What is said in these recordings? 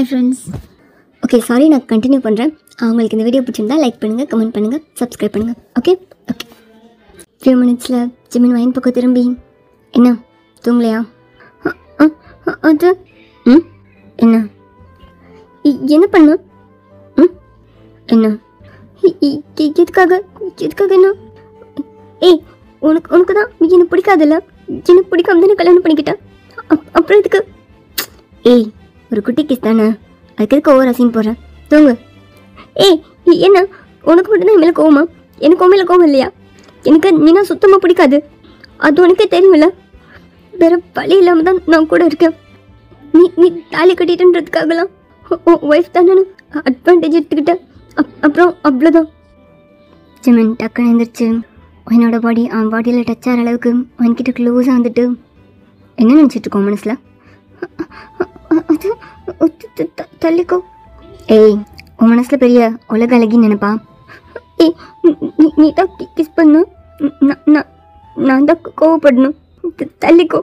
Hi friends. Okay, sorry நான் continue பண்ணுறேன். அவங்களுக்கு இந்த வீடியோ பிடிச்சிருந்தா லைக் பண்ணுங்கள், கமெண்ட் பண்ணுங்கள், சப்ஸ்கிரைப் பண்ணுங்கள். ஓகே ஃபியூ மினிட்ஸில் ஜிமின் வைன் பக்கம் திரும்பி என்ன தூங்கலையா? அது என்ன என்ன பண்ண? என்ன எதுக்காக என்ன? ஏய் உனக்கு தான் என்னை பிடிக்காதுல்ல? என்னை பிடிக்காம தானே கல்யாணம் பண்ணிக்கிட்டேன். அப்புறம் இதுக்கு ஏய் ஒரு குட்டி கிஸ் தானே, அதுக்கு எதுக்கு ஓவர் அசீன் போடுறேன்? தூங்கு. ஏய் என்ன உனக்கு மட்டும்தான் என் மேலே கோவமா? எனக்கு உன் மேலே கோவம் இல்லையா? எனக்கு நீனா சுத்தமாக பிடிக்காது, அது உனக்கே தெரியுமில்ல. வேறு வழி இல்லாமல் தான் நான் கூட இருக்கேன். நீ தாலி கட்டிட்டுன்றதுக்காகலாம் ஒய்ஃப் தானே அட்வான்டேஜ் எடுத்துக்கிட்டேன். அப்புறம் அவ்வளோதான். ஜிமின் டக்குன்னு எழுந்திரிச்சு என்னோட பாடி அவன் பாடியில் டச் ஆகிற அளவுக்கு அவன்கிட்ட க்ளோஸாக வந்துட்டு என்ன நினச்சிட்ருக்கோம் மனசில்? அது தள்ளிக்கோ. ஏய் உன் மனசில் பெரிய உலக அழகின்னு நினைப்பா? ஏய் நீ தான் கிஸ் பண்ண, நான் தான் கோவப்படணும். தள்ளிக்கோ.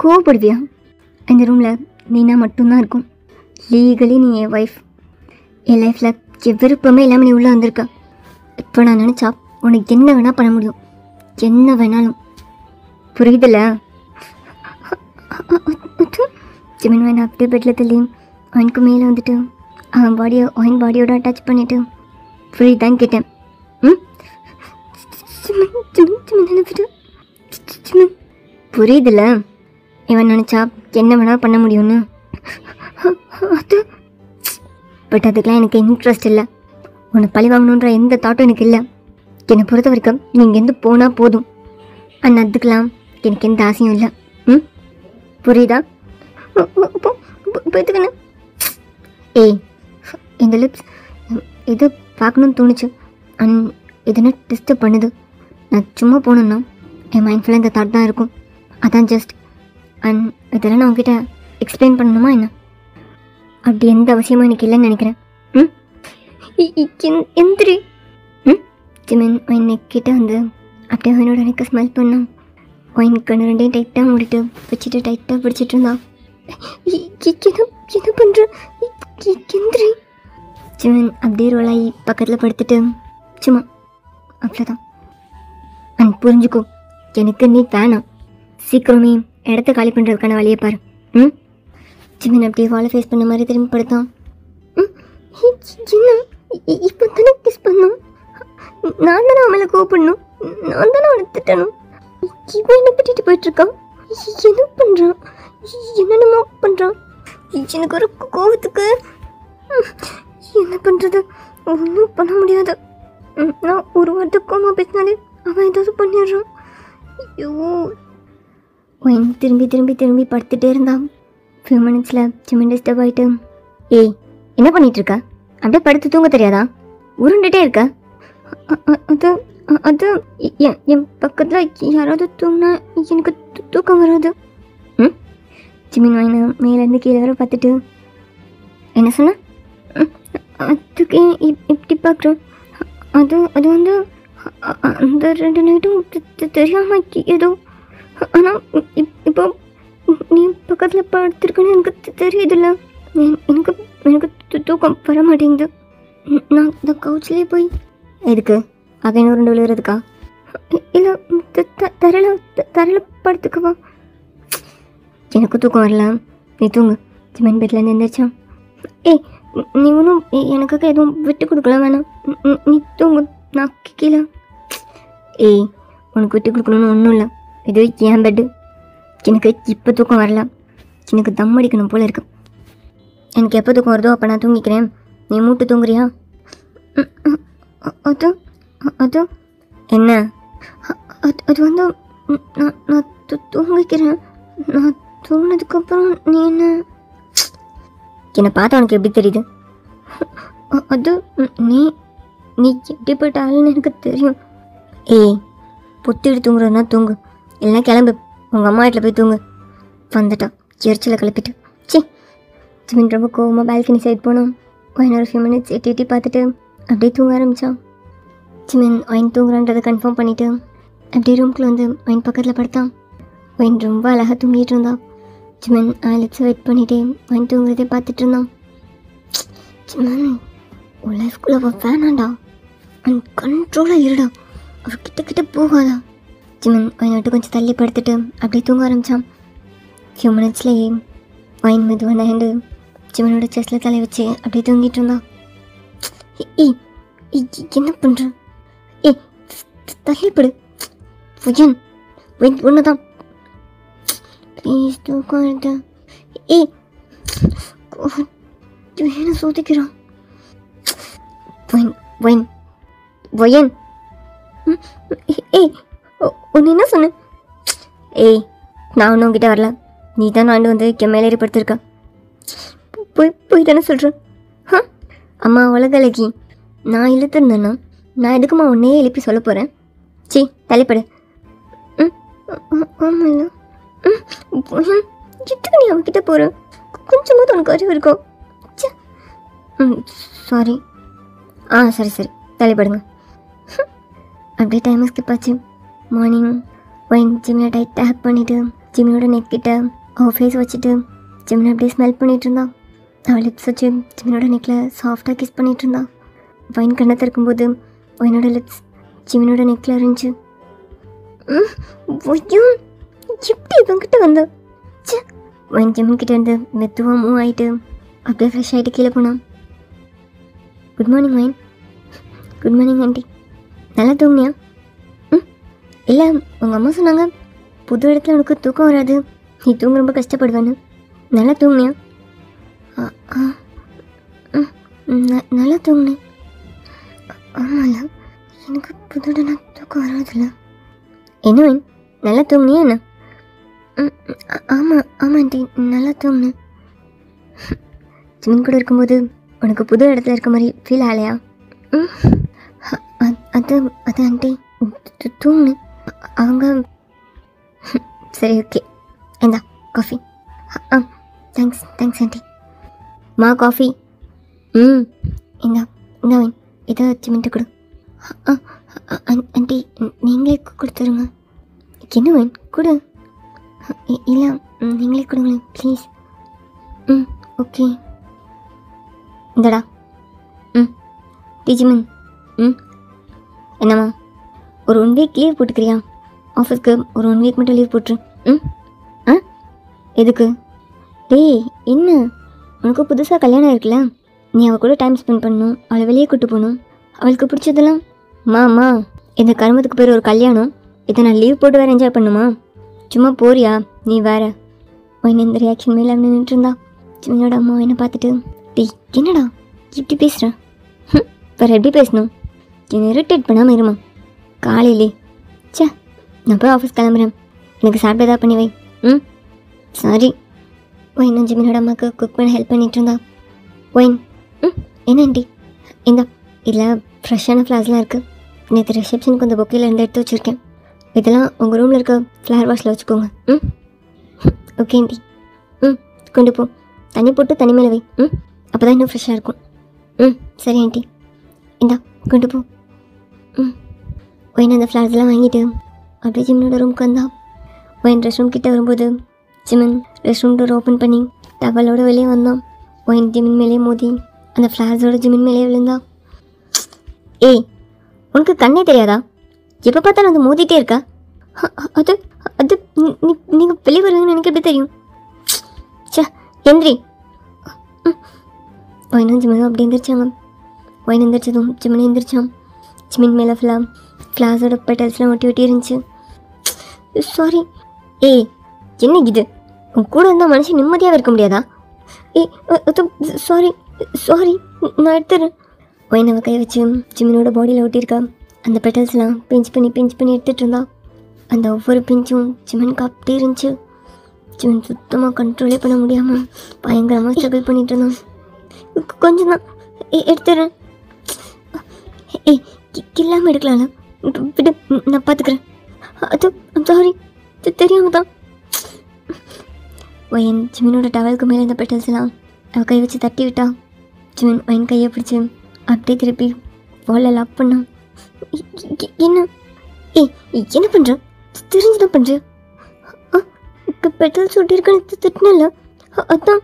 கோவப்படுவியா? இந்த ரூமில் நீனா மட்டும்தான் இருக்கும். லீகலி நீ என் ஒய்ஃப். என் லைஃப்பில் விருப்பமே இல்லாமல் நீ உள்ளே வந்திருக்க. இப்போ நான் நினச்சா உனக்கு என்ன வேணால் பண்ண முடியும், என்ன வேணாலும். புரியுதில்ல? ஜிமின் வைன் அப்படியே பெட்டில் தள்ளி அவனுக்கு மேலே வந்துட்டு அவன் பாடியோட அட்டாச் பண்ணிவிட்டு புரியுதான்னு கேட்டேன். புரியுதில்ல? இவன் நினச்சா என்ன வேணால் பண்ண முடியும்னு. அது பட் அதுக்கெலாம் எனக்கு இன்ட்ரெஸ்ட் இல்லை. உன்னை பழி வாங்கணுன்ற எந்த தாட்டும் எனக்கு இல்லை. என்னை பொறுத்த வரைக்கும் நீங்கள் எந்த போனால் போதும். ஆனால் அதுக்கெலாம் எனக்கு எந்த ஆசையும் இல்லை. புரியுதா? போய்த்துக்கண்ணே. ஏய் இந்த லிப்ஸ் இது பார்க்கணுன்னு தோணுச்சு. இதுன்னு டிஸ்டர்ப் பண்ணுது. நான் சும்மா போனேன்னா என் மைண்ட் ஃபுல்லாக இந்த தாட் தான் இருக்கும். அதான் ஜஸ்ட் இதெல்லாம் நான் உங்ககிட்ட எக்ஸ்பிளைன் பண்ணணுமா என்ன? அப்படி எந்த அவசியமும் எனக்கு இல்லைன்னு நினைக்கிறேன். எந்திரி. ஜிமின் ஒயின் கிட்ட வந்து அப்படியே அவனோட எனக்கு ஸ்மெல் பண்ணான். ஒயின் கண்ணு ரெண்டையும் டைட்டாக மூடிட்டு வச்சுட்டு டைட்டாக பிடிச்சிட்டு இருந்தான். என்ன பண்ணுற? எந்திரி. ஜிமின் அப்படியே ரோலாகி பக்கத்தில் படுத்துட்டு சும்மா அவ்வளோதான். புரிஞ்சுக்கோ, எனக்கு நீ வேணாம். சீக்கிரமே இடத்த காலி பண்ணுறதுக்கான வழியை பாரு. ஜிமின் அப்படியே வாழை ஃபேஸ் பண்ண மாதிரி திரும்பி படுத்தான். என்ன இப்போ தானே கிஸ் பண்ணோம்? நான் தானே அவன் மேலே கோவப்படணும், நான் தானே அவனை திட்டணும். இவன் என்ன திட்டிட்டு போயிட்டுருக்கான். என்ன பண்ணுறான், என்னென்னமோ பண்ணுறான். எனக்கு ஒரு கோவத்துக்கு என்ன பண்ணுறது? ஒன்றும் பண்ண முடியாது. நான் ஒரு வாரத்துக்கு கோவமாக பேசினாலே அவன் ஏதாவது பண்ணிடுறான். ஐயோ ஒயின் திரும்பி படுத்துகிட்டே இருந்தான். ஃபியூ மினிட்ஸில் ஜிமின் டிஸ்டர்ப் ஆகிட்டு ஏய் என்ன பண்ணிகிட்ருக்க? அப்படியே படுத்து தூங்க தெரியாதா? உருண்டுகிட்டே இருக்க. அது அது என் பக்கத்தில் யாராவது தூங்கினா எனக்கு தூக்கம் வராது. ஜிமின் வைனை மேலேருந்து கீழே வர பார்த்துட்டு என்ன சொன்ன? அதுக்கு இப்படி பார்க்குறேன். அது வந்து அந்த 2 நைட்டும் தெரியாமல் ஏதோ. ஆனால் இப்போ நீ பக்கத்தில் படுத்துருக்கன்னு எனக்கு தெரியுதுல்ல. எனக்கு தூக்கம் வர மாட்டேங்குது. நான் இந்த கவுச்சிலே போய் எதுக்கு அகை 2 விழுகிறதுக்கா? இல்லை தரையில் படுத்துக்கவா? எனக்கு தூக்கம் வரல, நீ தூங்கு. ஜிமின் பெட்லேருந்து எழுந்திரிச்சான். ஏய் நீ ஒன்றும் எனக்காக எதுவும் விட்டு கொடுக்கல, வேணாம். நீ தூங்கு, நான் கீழே. ஏய் உனக்கு விட்டு கொடுக்கணும்னு ஒன்றும் இல்லை, இது என் பெட்டு. எனக்கு இப்போ தூக்கம் வரல, எனக்கு தம் அடிக்கணும் போல் இருக்கு. எனக்கு எப்போ தூக்கம் வருதோ அப்போ நான் தூங்கிக்கிறேன். நீ மூட்டு தூங்குறியா? அது என்ன? அது வந்து நான் தூங்கிக்கிறேன். நான் தூங்கினதுக்கப்புறம் நீ என்னை பார்த்தா உனக்கு எப்படி தெரியுது? அது நீ எப்படிப்பட்ட ஆளுன்னு எனக்கு தெரியும். ஏய் பொத்திட்டு தூங்குறதுனா தூங்கு, இல்லைன்னா கிளம்பு, உங்கள் அம்மா வீட்டில் போய் தூங்கு. வந்துட்டா எரிச்சலை கிளப்பிட்டு. ஜிமின் ரொம்ப கோவமாக பால்கனி சைட் போனோம். ஒரு ஃபியூ மினிட்ஸ் எட்டி பார்த்துட்டு அப்படியே தூங்க ஆரம்பித்தான். ஜிமின் ஒயின் தூங்குறான்றதை கன்ஃபார்ம் பண்ணிவிட்டு அப்படியே ரூம்குள்ளே வந்து ஒயின் பக்கத்தில் படுத்தான். ஒயின் ரொம்ப அழகாக தூங்கிட்டு இருந்தான். ஜிமன் லிப்ஸை வெயிட் பண்ணிகிட்டே வைன் தூங்குறதே பார்த்துட்டு இருந்தான். ஜிமன் உன் லைஃப்குள்ளே அவள் வேணாண்டா, அண்ட் கண்ட்ரோலாக இருடா, அவள் கிட்ட போகாதா. ஜிமன் வைன் விட்டு கொஞ்சம் தள்ளி படுத்துட்டு அப்படியே தூங்க ஆரம்பித்தான். ஃபியூ மினிட்ஸ்லேயே வைன் மெதுவான ஹேண்டு ஜிமனோட செஸ்ட்டில் தலை வச்சு அப்படியே தூங்கிட்டு இருந்தான். ஏய் என்ன பண்ணுற? ஏய் தள்ளிப்படு வைன், வைன் ஒன்று தான் ப்ளீஸ் தூக்கம். ஏய் என்ன சோதிக்கிறான்? Wine wine வயன். ஏய் ஒன்று என்ன சொன்ன? ஏய் நான் ஒன்றும் உங்ககிட்ட வரல, நீ தான் நான் வந்து மேலேறி படுத்திருக்க. போய் தானே சொல்கிறேன். அம்மா உலகலகி, நான் இழுத்துருந்தேன்னா நான் எதுக்குமா உன்னையே எழுப்பி சொல்ல போகிறேன்? சி தலைப்படு. ஆமாம் எதுக்கு நீ அவன்கிட்ட போகிற? கொஞ்சமாவது உனக்கு அறிவு இருக்கும். சாரி. சரி தலைப்படுங்க. அப்படியே டைம் ஸ்கிப் ஆச்சு. மார்னிங் வைன் ஜிம்மினை டைட்டாக ஹேக் பண்ணிவிட்டு ஜிம்மினோட நெக் கிட்ட அவள் ஃபேஸ் வச்சுட்டு ஜிம்மினை அப்படியே ஸ்மெல் பண்ணிகிட்டு இருந்தான். அவள் லிப்ஸ் வச்சு ஜிம்மினோட நெக்கில் சாஃப்டாக கிஸ் பண்ணிகிட்டு இருந்தான். வைன் கண்ணை திறக்கும்போது வைனோட லிப்ஸ் ஜிம்மினோட நெக்கில் இருந்துச்சு. எப்படி இவங்கிட்ட வந்த? வைன் ஜிம்மின்கிட்ட இருந்து மெதுவாக மூவ் ஆகிட்டு அப்படியே ஃப்ரெஷ் ஆகிட்டு கீழே போனான். Good morning Wayne. Good morning aunty. நல்லா தூங்குனியா? இல்லை, உங்கள் அம்மா சொன்னாங்க புது இடத்துல உனக்கு தூக்கம் வராது, நீ தூங்க ரொம்ப கஷ்டப்படுவேன்னு. நல்லா தூங்குனியா? நல்லா தூங்குனேன். ஆமாம்ல, எனக்கு புது இடம் தூக்கம் வராதுல்ல. என்ன வைன், நல்லா தூங்குனியா என்ன? ஆமாம் ஆண்டி, நல்லா தூங்குனேன். ஜிமின் கூட இருக்கும்போது உனக்கு புது இடத்துல இருக்க மாதிரி ஃபீல் ஆகலையா? அது ஆண்டி தூங்குனேன். அவங்க சரி ஓகே, இந்தா காஃபி. Thanks aunty. மா காஃபி. இந்தா வைன், இதை ஜிமின்ட்டு கொடு. ஆண்டி நீங்களே கொடுத்துருங்க. என்ன வைன் கொடு. இல்லை நீங்களே கொடுங்களேன் ப்ளீஸ். ஓகே இந்தடா. ஜிமின். என்னம்மா ஒரு 1 வீக் லீவ் போட்டுக்கிறியா? ஆஃபீஸ்க்கு ஒரு 1 வீக் மட்டும் லீவ் போட்டுரு. எதுக்கு? டேய் என்ன, உனக்கு புதுசாக கல்யாணம் இருக்குல்ல, நீ அவள் கூட டைம் ஸ்பெண்ட் பண்ணணும், அவளை வெளியே கூட்டு போகணும், அவளுக்கு பிடிச்சதெல்லாம். மாமா இந்த கருமத்துக்கு பேர் ஒரு கல்யாணம், இதை நான் லீவ் போட்டு வேறு என்ஜாய் பண்ணுமா? சும்மா போறியா நீ வேற? வைன் இந்த ரியாக்ஷன் மேலே நின்றுட்டு இருந்தா. சின்னோட அம்மா என்ன பார்த்துட்டு, டேய் என்னடா இப்படி பேசுகிறேன்? வேறு எப்படி பேசணும்? என்னை இரிட்டேட் பண்ணாமல் இருமா. காலையிலே நான் போய் ஆஃபீஸ் கிளம்புறேன், எனக்கு சாப்பிட்டு ஏதாவது பண்ணி வை. சாரி. வைன் ஜிமினோட அம்மாவுக்கு குக் பண்ண ஹெல்ப் பண்ணிகிட்டு இருந்தா. வைன் என்ன ஆண்டி? இந்தா இதில் ஃப்ரெஷ்ஷான ஃப்ளார்ஸ்லாம் இருக்குது, நேற்று ரிசப்ஷனுக்கு அந்த பொக்கையில் இருந்து எடுத்து வச்சுருக்கேன், இதெல்லாம் உங்கள் ரூமில் இருக்க ஃப்ளவர் வாஷில் வச்சுக்கோங்க. Okay aunty. கொண்டு போ, தண்ணி போட்டு தண்ணி மேலே வை. அப்போ தான் இன்னும் ஃப்ரெஷ்ஷாக இருக்கும். சரி ஆண்டி. இந்தா கொண்டு போ. வைன் அந்த ஃப்ளார்ஸ்லாம் வாங்கிட்டு அப்படியே ஜிமினோட ரூமுக்கு வந்தா. வைன் ரெஸ்ட் ரூம் கிட்டே வரும்போது Jimin rest room door open பண்ணி டவலோட வெளியே வந்தான். வைன் ஜிமின் மேலே மோதி அந்த ஃப்ளார்ஸோட ஜிமின் மேலே விழுந்தா. ஏய் உனக்கு கண்ணே தெரியாதா? எப்போ பார்த்தாலும் வந்து மோதிட்டே இருக்கா? அது அது நீங்கள் வெளியே வருவீங்கன்னு எனக்கு எப்படி தெரியும்? எந்திரி. வைனும் ஜிமினும் அப்படி எந்திரிச்சாங்க. வைன் எந்திரிச்சதும் ஜிமின் எந்திரிச்சான். ஜிமின் மேலே ஃப்ளார்ஸோட பெட்டல்ஸ்லாம் ஒட்டி இருந்துச்சு. சாரி. ஏய் என்ன இது, உன் கூட இருந்தால் மனுஷன் நிம்மதியாக இருக்க முடியாதா? ஏய் சாரி நான் எடுத்துறேன். வைன் அவள் கை வச்சு ஜிமினோட பாடியில் ஒட்டியிருக்கா அந்த பெட்டல்ஸ்லாம் பிஞ்ச் பண்ணி எடுத்துகிட்டு இருந்தா. அந்த ஒவ்வொரு பிஞ்சும் ஜிமினுக்கு அப்படியே இருந்துச்சு. ஜிமின் சுத்தமாக கண்ட்ரோலே பண்ண முடியாமல் பயங்கரமாக ஸ்ட்ரகிள் பண்ணிகிட்டு இருந்தான். கொஞ்சம் தான் எடுத்துறேன். ஏய் இல்லாமல் எடுக்கலாம்ல, விடு நான் பார்த்துக்கிறேன். அது சாரி தெரியாம தான். வைன் ஜிமினோட டவலுக்கு மேலே இந்த பெட்டல்ஸ்லாம் அவள் கை வச்சு தட்டி விட்டா. ஜிமின் வைன் கையை பிடிச்சி அப்படியே திருப்பி வாலில் லாக் பண்ணான். என்ன? ஏய் என்ன பண்ணுற? தெரிஞ்சுதான் பண்ணுற? பெட்ரோல் சுட்டிருக்கேன்னு திட்டினல அதான்.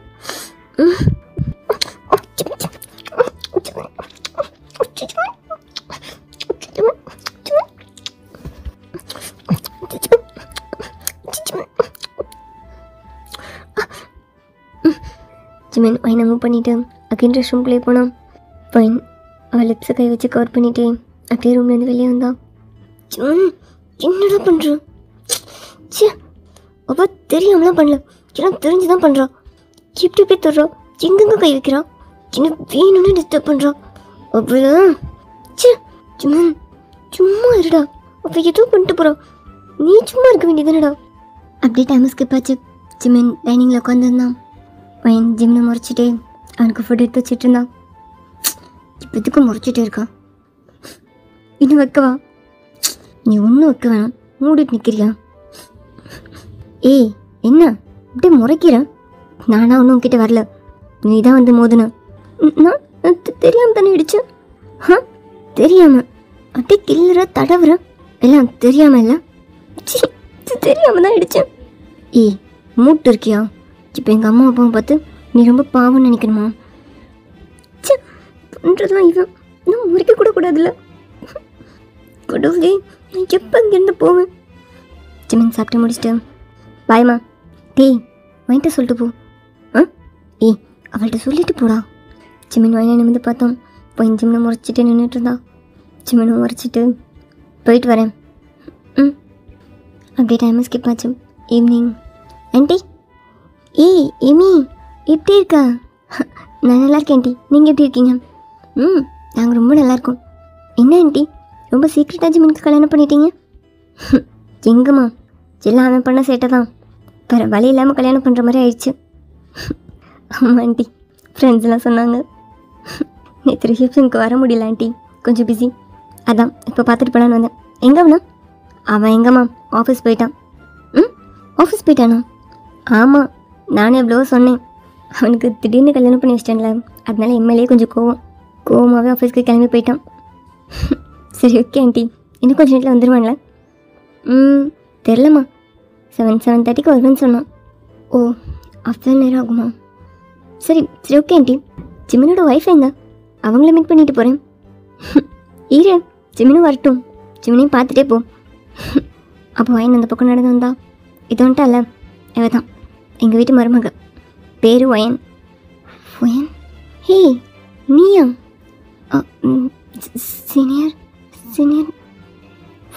ஜிமன் வைனை மூவ் பண்ணிவிட்டு அகைன் ரெஸ்ட் ரூம் ப்ளே போனான். வைன் அவள் லிப்ஸை கை வச்சு கவர் பண்ணிட்டே அப்படியே ரூம்லேருந்து வெளியே வந்தான். ஜிமன் என்னடா பண்ணுறான்? சே அவள் தெரியாமலாம் பண்ணல, எல்லாம் தெரிஞ்சு தான் பண்ணுறான். எப்படி போய் தர்றான், எங்கெங்க கை வைக்கிறான், என்ன வேணும்னு டிஸ்டர்ப் பண்ணுறான். அவ்வளோ சே ஜிமன் சும்மா இருடா, அவள் எதுவும் பண்ணிட்டு போகிறான், நீ சும்மா இருக்க வேண்டியதானடா. அப்படியே டைம் ஸ்கிப் ஆச்சு. ஜிமன் டைனிங்கில் உட்காந்துருந்தான். பையன் ஜிம்னை முறைச்சிட்டே அவனுக்கு ஃபுட் எடுத்து வச்சுட்டு இருந்தான். இப்போ எதுக்கும் முறைச்சிட்டே இருக்கான், இன்னும் வைக்கவா? நீ ஒன்றும் வைக்க வேணாம், மூடிட்டு நிற்கிறியா? ஏய் என்ன அப்படியே முறைக்கிறேன்? நானா ஒன்றும் உங்ககிட்ட வரல, நீ தான் வந்து மோதுன. நான் தெரியாமல் தானே இடிச்சேன். தெரியாமல் அப்படியே கில்லற தடவுற, எல்லாம் தெரியாமல் இல்லை, தெரியாமல் தான் இடித்தேன். ஏய் மூட்டு இருக்கியா? இப்போ எங்கள் அம்மா அப்பாவை பார்த்து நீ ரொம்ப பாவம்னு நினைக்கணுமா? சே பண்ணுறதுலாம் இவன், நான் முறைக்க கூட கூடாதுல்ல. கடவுளே நான் எப்போ இங்கேருந்து போவேன்? ஜிமன் சாப்பிட்டு முடிச்சிட்டு பாய்மா டேய் வாங்கிட்டு சொல்லிட்டு போ. ஏய் அவள்கிட்ட சொல்லிட்டு போடா. ஜிமன் வாங்கினா நிமிந்து பார்த்தோம். பையன் ஜிம்னை முறைச்சிட்டு நின்றுட்டு இருந்தா. ஜிமனை முறைச்சிட்டு போயிட்டு வரேன். அப்படியே டைம் ஸ்கிப் ஆச்சு. ஈவினிங். ஆண்டி ஏய் ஏமி எப்படி இருக்கா? நான் நல்லா இருக்கேன் ஆண்டி, நீங்கள் எப்படி இருக்கீங்க? நாங்கள் ரொம்ப நல்லாயிருக்கோம். என்ன ஆண்டி ரொம்ப சீக்கிரட்டாக ஜிமனுக்கு கல்யாணம் பண்ணிட்டீங்க? எங்கம்மா எல்லாம் அவன் பண்ண சேட்டை தான், வேறு வழி இல்லாமல் கல்யாணம் பண்ணுற மாதிரி ஆயிடுச்சு. ஆமாம் ஆண்டி, ஃப்ரெண்ட்ஸ்லாம் சொன்னாங்க. நேற்று ரிசப்ஷனுக்கு வர முடியல ஆண்டி, கொஞ்சம் பிஸி, அதான் இப்போ பார்த்துட்டு போனான்னு வந்தேன். எங்கே அவன் எங்கம்மா ஆஃபீஸ் போயிட்டான். ஆஃபீஸ் போயிட்டானா? ஆமாம், நானே எவ்வளவோ சொன்னேன், அவனுக்கு திடீர்னு கல்யாணம் பண்ணி வச்சிட்டேன்ல, அதனால எம்எல்ஏ கொஞ்சம் கோவமாகவே ஆஃபீஸ்க்கு கிளம்பி போயிட்டான். சரி ஓகே ஆண்டி, இன்னும் கொஞ்சம் நேரத்தில் வந்துடுவான்ல? தெரிலம்மா, 7:30 வருவேன்னு சொன்னான். ஓ அவ்வளோ நேரம் ஆகுமா? சரி சரி ஓகே ஆண்டி. ஜிமினோட ஒய்ஃப் எங்க? அவங்கள மீட் பண்ணிட்டு போகிறேன். ஈர ஜிமினும் வரட்டும், ஜிமினையும் பார்த்துட்டே போ. அப்போ வயன் அந்த பக்கம் நடந்து வந்தா. இது வந்துட்டால இவ தான் எங்கள் வீட்டு மருமக, பேர் வயன். வயன் ஹே நீயா? சீனியர் சீனியர்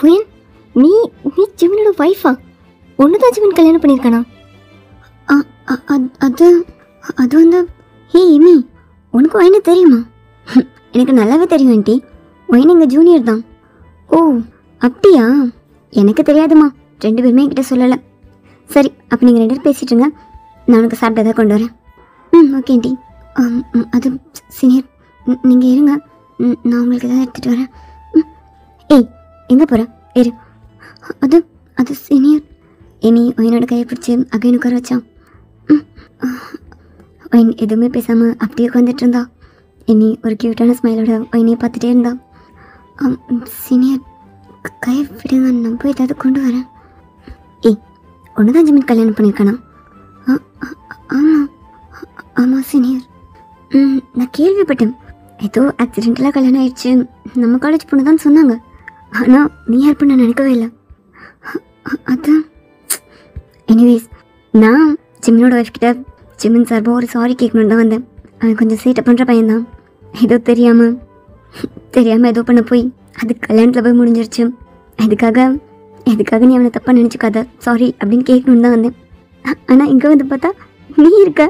வயன், நீ நீ ஜிமனோட ஒய்ஃபா? ஒன்று தான் ஜிமன் கல்யாணம் பண்ணியிருக்கானா? அது அது வந்து ஹே இமி, உனக்கு வயனை தெரியுமா? எனக்கு நல்லாவே தெரியும் ஆண்டி, வயன் எங்கள் ஜூனியர் தான். ஓ அப்படியா? எனக்கு தெரியாதுமா, 2 பேருமே என்கிட்ட சொல்லலை. சரி அப்போ நீங்கள் 2 பேரும் பேசிட்டுருங்க, நான் உனக்கு சாப்பிட்டதாக கொண்டு வரேன். Okay aunty. அது சீனியர் நீங்கள் இருங்க, நான் உங்களுக்கு எதாவது எடுத்துகிட்டு வரேன். ஏய் எங்கே போகிற? இரு. அது அது சீனியர். ஏமி ஒயினோட கையை பிடிச்சி அகைன் உட்கார வச்சான். ஒயின் எதுவுமே பேசாமல் அப்படியே உட்காந்துட்டு இருந்தா. ஏமி ஒரு க்யூட்டான ஸ்மைலோட ஒயினையை பார்த்துட்டே இருந்தா. சீனியர் கையை விடுங்க, நான் போய் ஏதாவது கொண்டு வரேன். ஏய் ஒன்று தான் ஜிமன் கல்யாணம் பண்ணியிருக்கானா? ஆமாம் ஆமாம் சீனியர். நான் கேள்விப்பட்டேன், ஏதோ ஆக்சிடென்டலாக கல்யாணம் ஆயிடுச்சு, நம்ம காலேஜ் பொண்ணு தான் சொன்னாங்க. ஆனால் நீ யார் பண்ண நினைக்கவே இல்லை. அதான் எனிவேஸ், நான் ஜிமினோட ஒய்ஃப் கிட்ட ஜிமின் சார்பாக ஒரு சாரி கேட்கணுன்னு தான் வந்தேன். அவன் கொஞ்சம் சேட்டை பண்ணுற பையன்தான், ஏதோ தெரியாமல் ஏதோ பண்ண போய் அது கல்யாணத்தில் போய் முடிஞ்சிருச்சு. எதுக்காக நீ அவனை தப்பாக நினச்சிக்காத, சாரி அப்படின்னு கேட்கணுன்னு தான் வந்தேன். ஆனால் இங்கே வந்து பார்த்தா நீ இருக்க.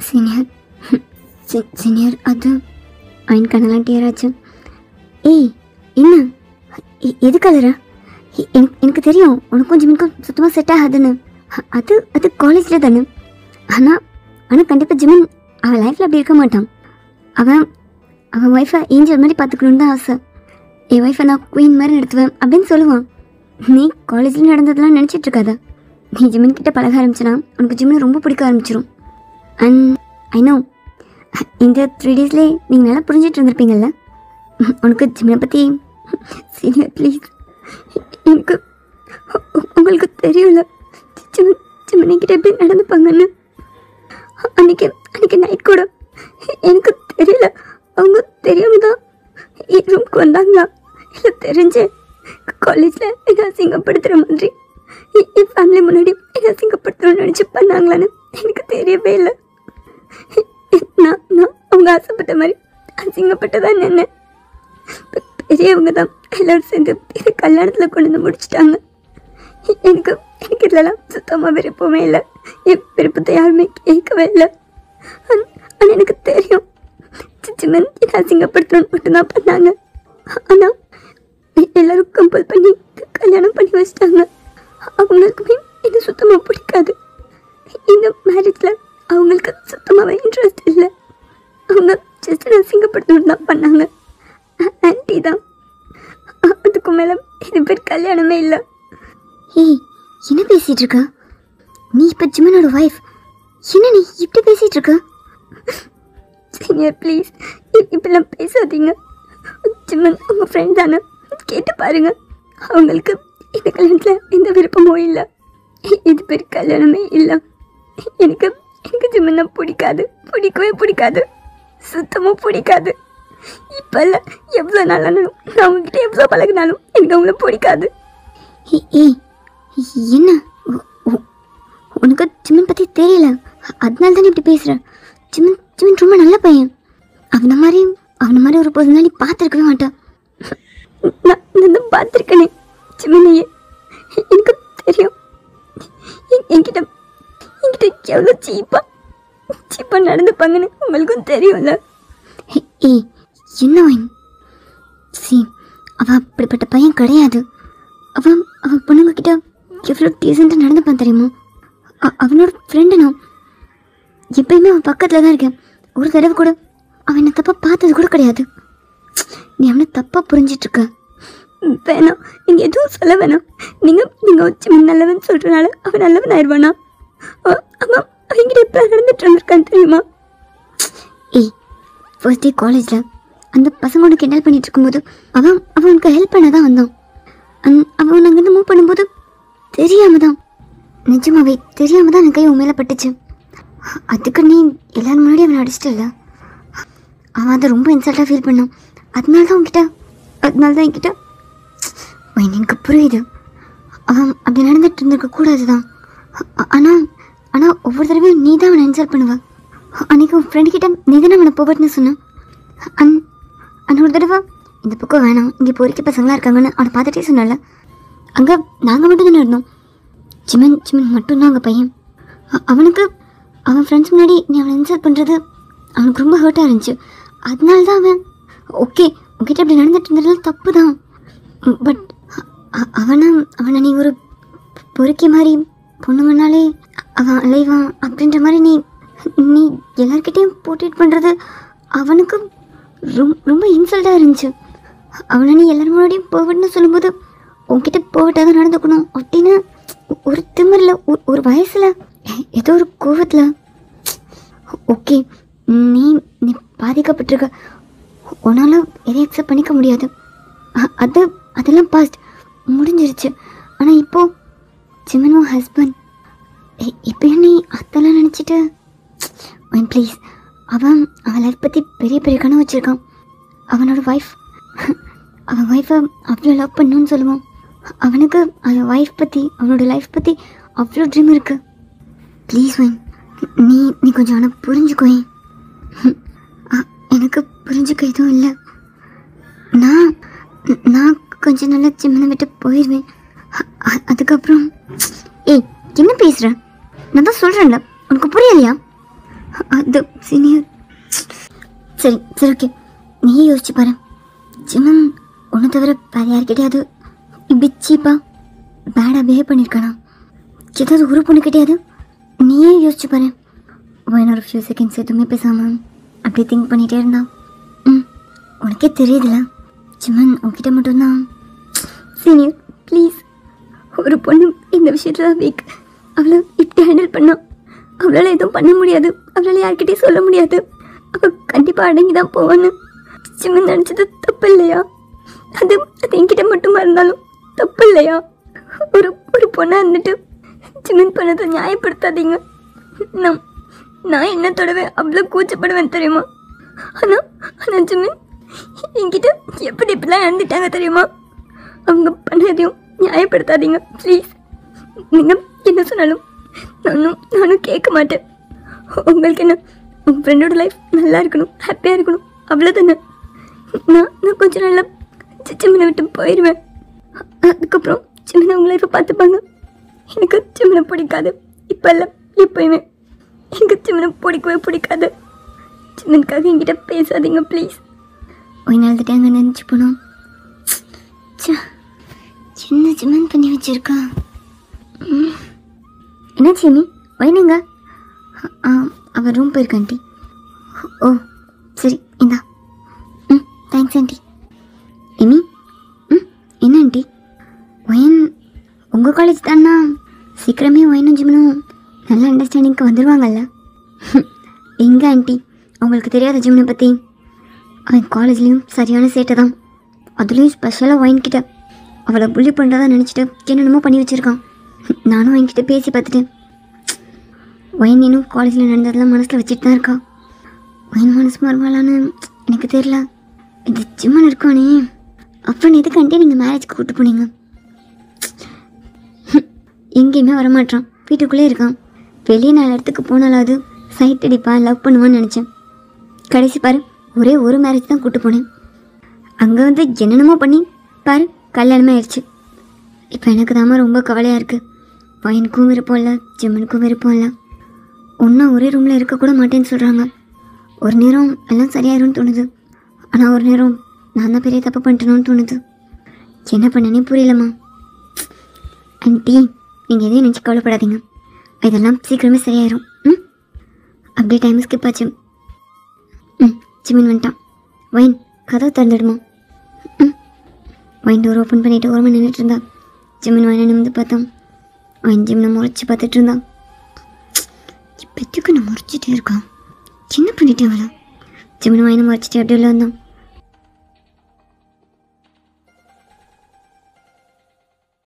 சீனியர் சீனியர் அது அவன் கண்ணெல்லாம் டியராச்சு. ஏய் என்ன எது கலரா? எனக்கு தெரியும் உனக்கும் ஜிமினுக்கும் சுத்தமாக செட் ஆகாதுன்னு. அது காலேஜில் தானே. ஆனால் கண்டிப்பாக ஜிமின் அவன் லைஃப்பில் அப்படி இருக்க மாட்டான். அவன் ஒய்ஃபை ஏஞ்சல் மாதிரி பார்த்துக்கணுன்னு தான் ஆசை. என் ஒய்ஃபை நான் குயின் மாதிரி நடத்துவேன் அப்படின்னு சொல்லுவான். நீ காலேஜில் நடந்ததெல்லாம் நினச்சிட்டு இருக்காத. நீ ஜிமின் கிட்ட பழக ஆரம்பிச்சினா உனக்கு ஜிமினை ரொம்ப பிடிக்க ஆரம்பிச்சிடும். அண்ட் ஐ நோ இந்த 3 daysலேயே நீங்கள் நல்லா புரிஞ்சிட்டு இருந்திருப்பீங்கள்ல. உனக்கு ஜிமினை பற்றி சீனியர் ப்ளீஸ், எனக்கு உங்களுக்கு தெரியல சிம்மனிக்கிட்ட எப்படி நடந்துப்பாங்கன்னு. அன்னைக்கு நைட் கூட எனக்கு தெரியல, அவங்க தெரியாம தான் என் ரூமுக்கு வந்தாங்களா இல்லை தெரிஞ்சு காலேஜில் என்னை அசிங்கப்படுத்துகிற மாதிரி என் ஃபேமிலி முன்னாடி என்னை அசிங்கப்படுத்தணும்னு நினச்சி பண்ணாங்களான்னு எனக்கு தெரியவே இல்லை. நான் அவங்க ஆசைப்பட்ட மாதிரி அசிங்கப்பட்டதான் நின்னேன். பெரியவங்க தான் எல்லோரும் சேர்ந்து இது கல்யாணத்தில் கொண்டு வந்து முடிச்சுட்டாங்க. எனக்கு இதெல்லாம் சுத்தமாக விருப்பமே இல்லை. என் விருப்பத்தை யாருமே கேட்கவே இல்லை. ஆனால் எனக்கு தெரியும் சிம்மன் என்னை அசிங்கப்படுத்தணும்னு மட்டும்தான் பண்ணாங்க. ஆனால் எல்லோரும் கம்பல் பண்ணி கல்யாணம் பண்ணி வச்சிட்டாங்க. அவங்களுக்குமே என்னை சுத்தமாக பிடிக்காது. இந்த மேரேஜில் அவங்களுக்கு சுத்தமாகவே இன்ட்ரெஸ்ட் இல்லை. அவங்க ஜஸ்ட் அசிங்கப்படுத்தணும்னு தான் பண்ணாங்க. ஆன்டி தான். அதுக்கு மேலே இது பேர் கல்யாணமே இல்லை. ஏய், என்ன பேசிகிட்டு இருக்கா நீ? இப்போ ஜிம்மனோட ஒய்ஃப். என்ன நீ இப்படி பேசிகிட்டு இருக்க? சீனியர் ப்ளீஸ் இப்படிலாம் பேசாதீங்க. ஜிம்மன் உங்கள் ஃப்ரெண்ட் தானே, கேட்டு பாருங்க. அவங்களுக்கு இந்த கல்யாணத்தில் எந்த விருப்பமும் இல்லை. இது பேர் கல்யாணமே இல்லை. எனக்கு ஜிம்மனை பிடிக்கவே பிடிக்காது, சுத்தமாக பிடிக்காது. இப்போ இல்லை, எவ்வளோ நாளானாலும் நான் அவங்ககிட்ட எவ்வளோ பழகினாலும் எனக்கு அவங்கள பிடிக்காது. ஏய் என்ன உனக்கு ஜிம்மன் பற்றி தெரியல, அதனால தானே இப்படி பேசுகிறேன். ஜிம்மன் ரொம்ப நல்ல பையன். அவனை மாதிரி ஒரு பர்சனாலி பார்த்துருக்கவே மாட்டான். நான் பார்த்துருக்கேனே ஜிம்மனையே, எனக்கு தெரியும். என்கிட்ட எவ்வளோ சீப்பாக நடந்துப்பாங்கன்னு உங்களுக்கும் தெரியும்ல. ஏய் என்ன வைன் சி, அவன் அப்படிப்பட்ட பையன் கிடையாது. அவன் பொண்ணுங்கக்கிட்ட எவ்வளோ டீசெண்டாக நடந்துப்பான் தெரியுமா? அவனோட ஃப்ரெண்டு நான் எப்பயுமே அவன் பக்கத்தில் தான் இருக்கேன். ஒரு தடவை கூட அவன் என்னை தப்பாக பார்த்தது கூட கிடையாது. நீ அவனை தப்பாக புரிஞ்சிட்ருக்க. வேணாம், நீங்கள் எதுவும் சொல்ல வேணாம். நீங்கள் வச்சு நல்லவன் சொல்கிறனால அவன் நல்லவன் ஆயிடுவானா? அவன் அவங்கிட்ட எப்போ நடந்துட்டு இருந்திருக்கான்னு தெரியுமா? ஏய், ஃபர்ஸ்ட் டே காலேஜில் அந்த பசங்களோட கிண்டல் பண்ணிட்டு இருக்கும்போது அவனுக்கு ஹெல்ப் பண்ண தான் வந்தான். அவன் அங்கேருந்து மூவ் பண்ணும்போது தெரியாம தான், நிஜமாவே தெரியாம தான் எனக்கு கை உன் மேலே பட்டுச்சு. அதுக்கு நீ எல்லாரும் முன்னாடி அவனை அடிச்சிட்டல. அவன் அதை ரொம்ப இன்சல்ட்டாக ஃபீல் பண்ணான். அதனால தான் என்கிட்ட எனக்கு புரியுது. அவன் அப்படி நடந்துட்டு இருந்திருக்க கூடாது தான். ஆனால் ஒவ்வொரு தடவையும் நீ தான் அவனை இன்சல்ட் பண்ணுவ. அன்றைக்கி உன் ஃப்ரெண்டுக்கிட்ட நீ தானே அவனை போகட்டுன்னு சொன்னான். ஒரு தடவை இந்த பக்கம் வேணாம், இங்கே பொறிக்க பசங்களாம் இருக்காங்கன்னு அவனை பார்த்துட்டே சொன்னால. அங்கே நாங்கள் மட்டும் தானே இருந்தோம். ஜிம்மன் மட்டும்தான் அங்கே பையன். அவனுக்கு அவன் ஃப்ரெண்ட்ஸ் முன்னாடி நீ அவனை இன்சல்ட் பண்ணுறது அவனுக்கு ரொம்ப ஹர்ட்டாக இருந்துச்சு. அதனால தான் அவன் ஓகே உங்ககிட்ட அப்படி நடந்துட்டு இருந்ததுலாம் தப்பு தான். பட் அவனை நீ ஒரு பொறுக்கி மாதிரி பொண்ணுங்கனாலே அவன் அலைவான் அப்படின்ற மாதிரி நீ எல்லார்கிட்டையும் போர்ட்ரேட் பண்ணுறது அவனுக்கு ரொம்ப இன்சல்ட்டாக இருந்துச்சு. அவனை நீ எல்லாரும் முன்னாடியும் போவட்டுன்னு சொல்லும்போது உங்ககிட்ட போவட்டாக தான் நடந்துக்கணும் அப்படின்னு ஒரு திமிரில் ஒரு வயசில் ஏதோ ஒரு கோவத்தில். ஓகே, நீ பாதிக்கப்பட்டிருக்க, உன்னால் எதையும் அக்செப்ட் பண்ணிக்க முடியாது. அதெல்லாம் பாஸ்ட் முடிஞ்சிருச்சு. ஆனால் இப்போது ஜிம்மனோ ஹஸ்பண்ட் இப்போ நீ அதெல்லாம் நினச்சிட்டு ப்ளீஸ். அவன் லைஃப் பற்றி பெரிய கனவு வச்சுருக்கான். அவனோட அவன் ஒய்ஃபை அவ்வளோ லவ் பண்ணணும்னு சொல்லுவான். அவனுக்கு அவன் ஒய்ஃப் பற்றி அவனோட லைஃப் பற்றி அவ்வளோ ட்ரீம் இருக்குது. ப்ளீஸ் வைன், நீ கொஞ்சம் அவனை புரிஞ்சுக்கோயேன். எனக்கு புரிஞ்சுக்க எதுவும் இல்லை. நான் கொஞ்சம் நல்லா ஜிம்மனை விட்டு போயிடுவேன். அதுக்கப்புறம் ஏய் என்ன பேசுகிற? நான் தான் சொல்கிறேன்ல, உனக்கு புரியலையா? அது சீனியர். சரி ஓகே, நீயே யோசிச்சு பாரு. ஜிம்மன் ஒன்று தவிர வேறு யார்கிட்டையாவது இப்படி சீப்பாக பேடாக பிஹேவ் பண்ணியிருக்கானா? ஏதாவது ஒரு பொண்ணுக்கிட்டையாவது? நீயே யோசிச்சு பாரு. ஒரு ஃபியூ செகண்ட்ஸ் எதுவுமே பேசாமல் அப்படி திங்க் பண்ணிகிட்டே இருந்தா உனக்கே தெரியுதுல ஜிம்மன் உன்கிட்ட மட்டும்தான். சீனியர் ப்ளீஸ், ஒரு பொண்ணு இந்த விஷயத்தில் வீக். அவளை இப்படி ஹேண்டில் பண்ணான். அவளால் எதுவும் பண்ண முடியாது, அவளால் யார்கிட்டையும் சொல்ல முடியாது. அவள் கண்டிப்பாக அடங்கி தான் போவான்னு ஜிம்மன் நினச்சது தப்பு இல்லையா? அது என்கிட்ட மட்டுமா இருந்தாலும் தப்பு இல்லையா? ஒரு பொண்ணாக இருந்துட்டு ஜிமின் பண்ணதை நியாயப்படுத்தாதீங்க. நான் என்ன தொடவே அவ்வளோ கூச்சப்படுவேன் தெரியுமா? ஆனால் ஜிமின் என்கிட்ட எப்படி இப்படிலாம் நடந்துட்டாங்க தெரியுமா? அவங்க பண்ணதையும் நியாயப்படுத்தாதீங்க ப்ளீஸ். நீங்கள் என்ன சொன்னாலும் நானும் கேட்க மாட்டேன். உங்களுக்கு என்ன, உங்கள் ஃப்ரெண்டோட லைஃப் நல்லா இருக்கணும், ஹாப்பியாக இருக்கணும், அவ்வளோதானே. நான் கொஞ்சம் நல்லா ஜிமினை விட்டு போயிடுவேன். அதுக்கப்புறம் ஜிமினை உங்கள் லைஃப்பை பார்த்துப்பாங்க. எனக்கு ஜிமினை பிடிக்காது, இப்போ இல்லை எப்போயுமே எனக்கு ஜிமினை பிடிக்கவே பிடிக்காது. ஜிமினுக்காக என்கிட்ட பேசாதீங்க ப்ளீஸ். ஒய்நாள் அங்கே நினச்சி போனோம். சின்ன ஜிமின் பண்ணி வச்சுருக்கா. என்ன சிமி வைனுங்க? அவர் ரூம் போயிருக்க ஆண்டி. ஓ சரி, இந்தா. Thanks aunty. எமி என்ன ஆண்டி? ஒயன் உங்கள் காலேஜ் தானா? சீக்கிரமே ஒயனும் ஜிமினும் நல்ல அண்டர்ஸ்டாண்டிங்க்கு வந்துடுவாங்கல்ல? எங்கே ஆண்டி, அவங்களுக்கு தெரியாத ஜிமினை பற்றி? அவன் காலேஜ்லேயும் சரியான சேட்டை தான். அதுலேயும் ஸ்பெஷலாக ஒயின்கிட்ட அவளை புள்ளி பண்ணுறதா நினச்சிட்டு என்னென்னமோ பண்ணி வச்சுருக்கான். நானும் என்கிட்ட பேசி பார்த்துட்டேன். ஒயின் இன்னும் காலேஜில் நடந்ததெல்லாம் மனசில் வச்சுட்டு தான் இருக்கா. ஒயின் மனசு மாறுவாளான்னு எனக்கு தெரியல. இது ஜிம்மன் இருக்கானே, அப்புறம் எதுக்காண்டி நீங்கள் மேரேஜ்க்கு கூப்பிட்டு போனீங்க? எங்கேயுமே வரமாட்டான், வீட்டுக்குள்ளே இருக்கான். வெளியே 4 இடத்துக்கு போனாலாவது சைட் அடிப்பான், லவ் பண்ணுவான்னு நினச்சேன். கடைசி பாரு, ஒரே ஒரு மேரேஜ் தான் கூப்பிட்டு போனேன். அங்கே வந்து என்னென்னமோ பண்ணி பாரு கல்யாணமே ஆயிடுச்சு. இப்போ எனக்கு தாம ரொம்ப கவலையாக இருக்குது. பையனுக்கும் விருப்பம் இல்லை, ஜிம்மனுக்கும் விருப்பம் இல்லை. ஒன்றா ஒரே ரூமில் இருக்கக்கூட மாட்டேன்னு சொல்கிறாங்க. ஒரு நேரம் எல்லாம் சரியாயிரும்னு தோணுது, ஆனால் ஒரு நேரம் நான் தான் பெரிய தப்பு பண்ணிட்டேனோன்னு தோணுது. என்ன பண்ணனே புரியலம்மா. ஆண்டி நீங்கள் எதையும் நினச்சி கவலைப்படாதீங்க, இதெல்லாம் சீக்கிரமே சரியாயிரும். அப்படியே டைம் ஸ்கிப் ஆச்சு. ஜிமின் வந்துட்டான். வைன் கதவை திறந்துடுமா? வைன் டோர் ஓப்பன் பண்ணிவிட்டு ஓரமாக நின்றுட்டு இருந்தா. ஜிமின் வைனை நிமிந்து பார்த்தோம். வைன் ஜிம்னை முறைச்சி பார்த்துட்டு இருந்தான். இப்போத்துக்கு நான் முறைச்சிட்டே இருக்கான், என்ன பண்ணிட்டேன் அவளை? ஜிமின் வைனை முறைச்சிட்டு அப்படி உள்ள வந்தான்.